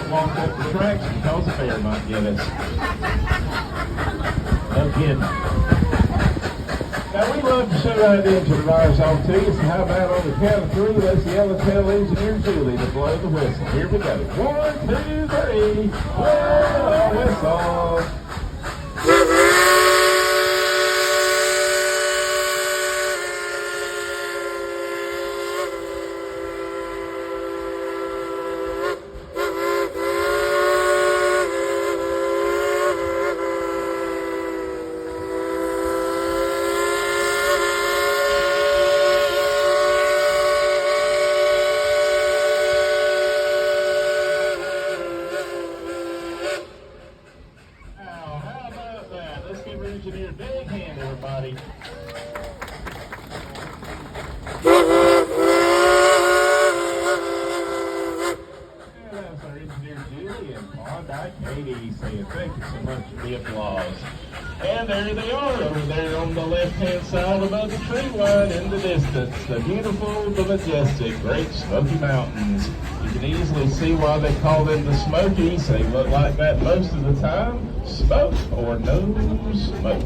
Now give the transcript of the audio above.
don't walk up the tracks because a bear might get us. No kidding. Now we love to show that engine wires off to you, so how about on the count of three, let's yell and tell Engineer Julie to blow the whistle. Here we go. 1, 2, 3. Blow the whistle. Engineer big hand, everybody. And that's our engineer Julie and Klondike Katie saying thank you so much for the applause. And there they are over there on the left-hand side above the tree line in the distance. The beautiful, the majestic, Great Smoky Mountains. You can easily see why they call them the Smokies. They look like that most of the time. Smoke or no smoke.